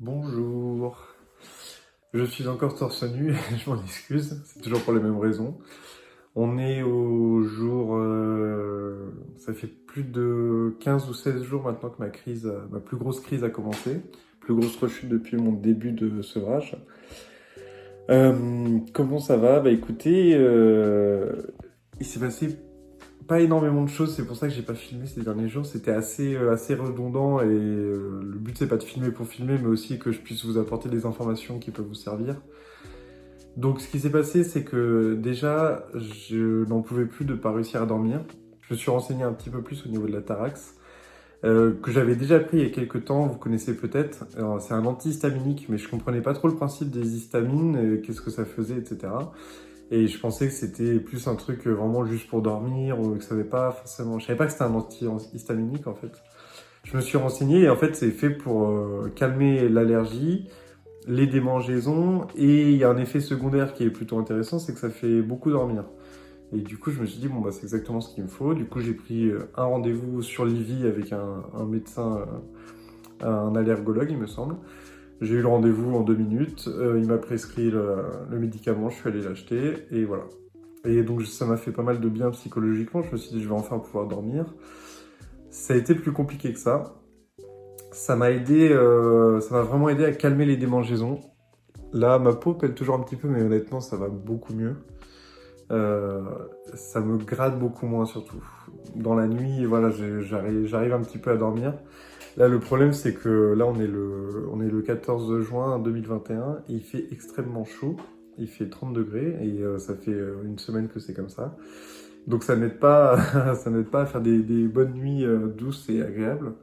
Bonjour, je suis encore torse nu, je m'en excuse, c'est toujours pour les mêmes raisons. On est au jour, ça fait plus de 15 ou 16 jours maintenant que ma plus grosse crise a commencé, plus grosse rechute depuis mon début de sevrage. Comment ça va? Bah écoutez, il s'est passé pas énormément de choses, c'est pour ça que j'ai pas filmé ces derniers jours. C'était assez redondant et le but c'est pas de filmer pour filmer, mais aussi que je puisse vous apporter des informations qui peuvent vous servir. Donc ce qui s'est passé, c'est que déjà, je n'en pouvais plus de pas réussir à dormir. Je me suis renseigné un petit peu plus au niveau de la Tarax, que j'avais déjà pris il y a quelques temps, vous connaissez peut-être. Alors, c'est un antihistaminique, mais je comprenais pas trop le principe des histamines, qu'est-ce que ça faisait, etc. Et je pensais que c'était plus un truc vraiment juste pour dormir, ou que ça avait pas forcément... Je savais pas que c'était un antihistaminique en fait. Je me suis renseigné et en fait c'est fait pour calmer l'allergie, les démangeaisons, et il y a un effet secondaire qui est plutôt intéressant, c'est que ça fait beaucoup dormir. Et du coup je me suis dit bon bah c'est exactement ce qu'il me faut. Du coup j'ai pris un rendez-vous sur l'IVI avec un médecin, un allergologue il me semble. J'ai eu le rendez-vous en 2 minutes, il m'a prescrit le médicament, je suis allé l'acheter, et voilà. Et donc ça m'a fait pas mal de bien psychologiquement, je me suis dit je vais enfin pouvoir dormir. Ça a été plus compliqué que ça. Ça m'a aidé, ça m'a vraiment aidé à calmer les démangeaisons. Là, ma peau pèle toujours un petit peu, mais honnêtement, ça va beaucoup mieux. Euh, Ça me gratte beaucoup moins surtout. Dans la nuit, voilà, j'arrive un petit peu à dormir. Là, le problème, c'est que là, on est le 14 juin 2021 et il fait extrêmement chaud. Il fait 30 degrés et ça fait une semaine que c'est comme ça. Donc ça n'aide pas, ça n'aide pas à faire des bonnes nuits douces et agréables.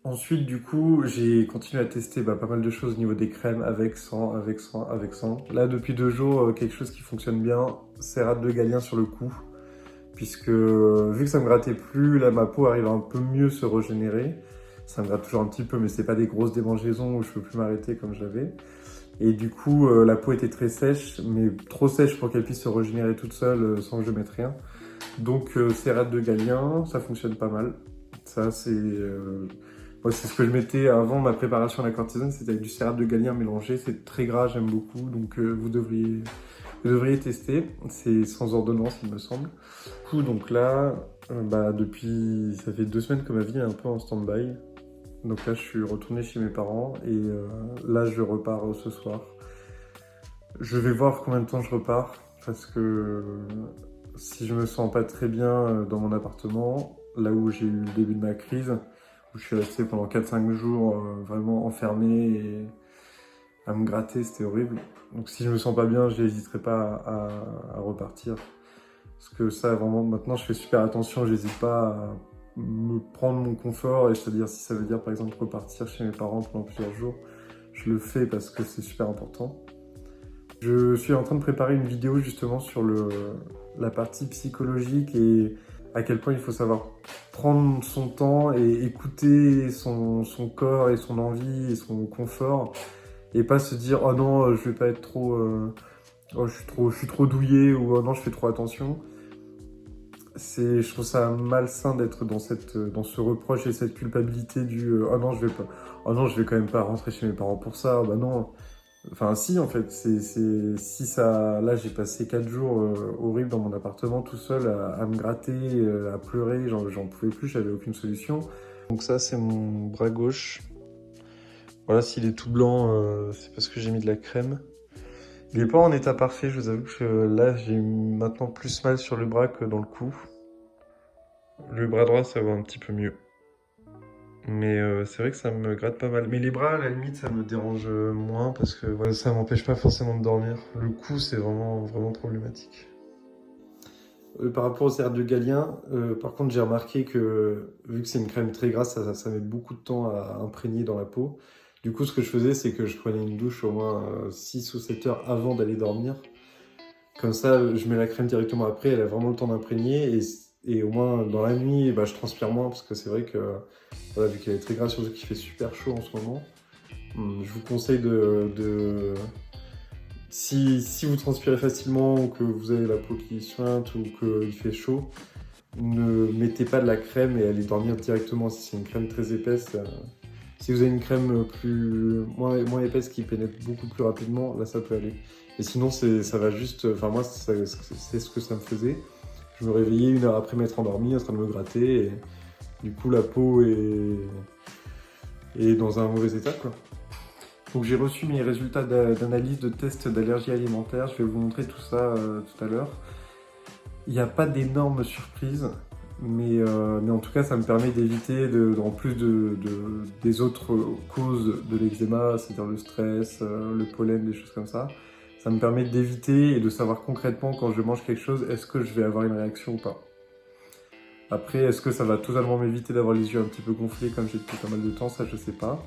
Ensuite, du coup, j'ai continué à tester pas mal de choses au niveau des crèmes avec, sans, avec, sans, avec, sans. Là, depuis 2 jours, quelque chose qui fonctionne bien, c'est rate de Galien sur le cou. Puisque vu que ça me grattait plus, là, ma peau arrive à un peu mieux se régénérer. Ça me gratte toujours un petit peu, mais c'est pas des grosses démangeaisons où je peux plus m'arrêter comme j'avais. Et du coup, la peau était très sèche, mais trop sèche pour qu'elle puisse se régénérer toute seule sans que je mette rien. Donc, c'est rate de Galien, ça fonctionne pas mal. Ça, moi, c'est ce que je mettais avant ma préparation à la cortisone, c'était avec du cérat de Galien mélangé. C'est très gras, j'aime beaucoup, donc vous devriez tester. C'est sans ordonnance, il me semble. Du coup, donc là, ça fait 2 semaines que ma vie est un peu en stand-by. Donc là, je suis retourné chez mes parents et là, je repars ce soir. Je vais voir combien de temps je repars parce que si je me sens pas très bien dans mon appartement, là où j'ai eu le début de ma crise, où je suis resté pendant 4-5 jours vraiment enfermé et à me gratter, c'était horrible. Donc si je me sens pas bien, je n'hésiterai pas à repartir. Parce que ça, vraiment, maintenant, je fais super attention, j'hésite pas à me prendre mon confort, et c'est-à-dire si ça veut dire par exemple repartir chez mes parents pendant plusieurs jours, je le fais parce que c'est super important. Je suis en train de préparer une vidéo justement sur la partie psychologique et à quel point il faut savoir prendre son temps et écouter son corps et son envie et son confort et pas se dire oh non je vais pas être trop oh, je suis trop douillé ou oh non je fais trop attention. Je trouve ça malsain d'être dans ce reproche et cette culpabilité du oh non je vais pas, oh non je vais quand même pas rentrer chez mes parents pour ça, oh, bah non. Enfin, si, en fait, si ça... Là, j'ai passé 4 jours horribles dans mon appartement, tout seul, à me gratter, à pleurer, j'en pouvais plus, j'avais aucune solution. Donc ça, c'est mon bras gauche. Voilà, s'il est tout blanc, c'est parce que j'ai mis de la crème. Il est pas en état parfait, je vous avoue que là, j'ai maintenant plus mal sur le bras que dans le cou. Le bras droit, ça va un petit peu mieux. Mais c'est vrai que ça me gratte pas mal. Mais les bras, à la limite, ça me dérange moins parce que voilà, ça m'empêche pas forcément de dormir. Le cou, c'est vraiment, vraiment problématique. Par rapport au cérat de Galien, par contre, j'ai remarqué que vu que c'est une crème très grasse, ça met beaucoup de temps à imprégner dans la peau. Du coup, ce que je faisais, c'est que je prenais une douche au moins 6 ou 7 heures avant d'aller dormir. Comme ça, je mets la crème directement après, elle a vraiment le temps d'imprégner. Et au moins, dans la nuit, bah, je transpire moins parce que c'est vrai que, voilà, vu qu'elle est très grasse, surtout qu'il fait super chaud en ce moment, je vous conseille si vous transpirez facilement ou que vous avez la peau qui suinte ou qu'il fait chaud, ne mettez pas de la crème et allez dormir directement. Si c'est une crème très épaisse, Si vous avez une crème moins épaisse qui pénètre beaucoup plus rapidement, là ça peut aller. Et sinon, ça va juste. Enfin, moi, c'est ce que ça me faisait. Je me réveillais 1 heure après m'être endormi en train de me gratter. Et du coup, la peau est dans un mauvais état, quoi. Donc, j'ai reçu mes résultats d'analyse de test d'allergie alimentaire. Je vais vous montrer tout ça tout à l'heure. Il n'y a pas d'énormes surprises. Mais en tout cas, ça me permet d'éviter, en plus des autres causes de l'eczéma, c'est-à-dire le stress, le pollen, des choses comme ça me permet d'éviter et de savoir concrètement quand je mange quelque chose, est-ce que je vais avoir une réaction ou pas. Après, est-ce que ça va totalement m'éviter d'avoir les yeux un petit peu gonflés comme j'ai depuis pas mal de temps, ça je sais pas.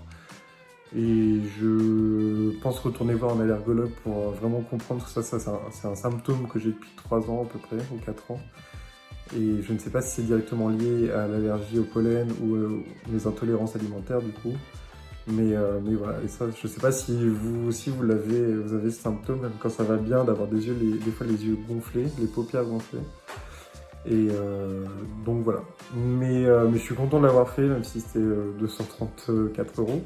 Et je pense retourner voir un allergologue pour vraiment comprendre que ça c'est un symptôme que j'ai depuis 3 ans à peu près, ou 4 ans. Et je ne sais pas si c'est directement lié à l'allergie au pollen ou mes intolérances alimentaires du coup. Mais voilà, et ça, je sais pas si vous aussi vous avez ce symptôme, même quand ça va bien, d'avoir des fois les yeux gonflés, les paupières gonflées. Et donc voilà. Mais je suis content de l'avoir fait, même si c'était 234 €.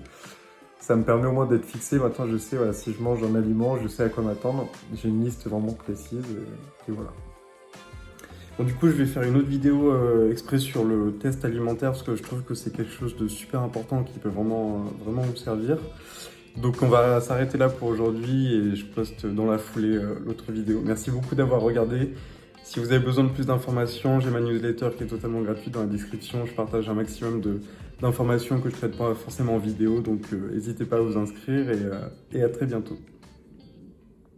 Ça me permet au moins d'être fixé. Maintenant, je sais, voilà, si je mange un aliment, je sais à quoi m'attendre. J'ai une liste vraiment précise et voilà. Bon, du coup, je vais faire une autre vidéo exprès sur le test alimentaire parce que je trouve que c'est quelque chose de super important qui peut vraiment vous servir. Donc on va s'arrêter là pour aujourd'hui et je poste dans la foulée l'autre vidéo. Merci beaucoup d'avoir regardé. Si vous avez besoin de plus d'informations, j'ai ma newsletter qui est totalement gratuite dans la description. Je partage un maximum d'informations que je ne traite pas forcément en vidéo, donc n'hésitez pas à vous inscrire et à très bientôt.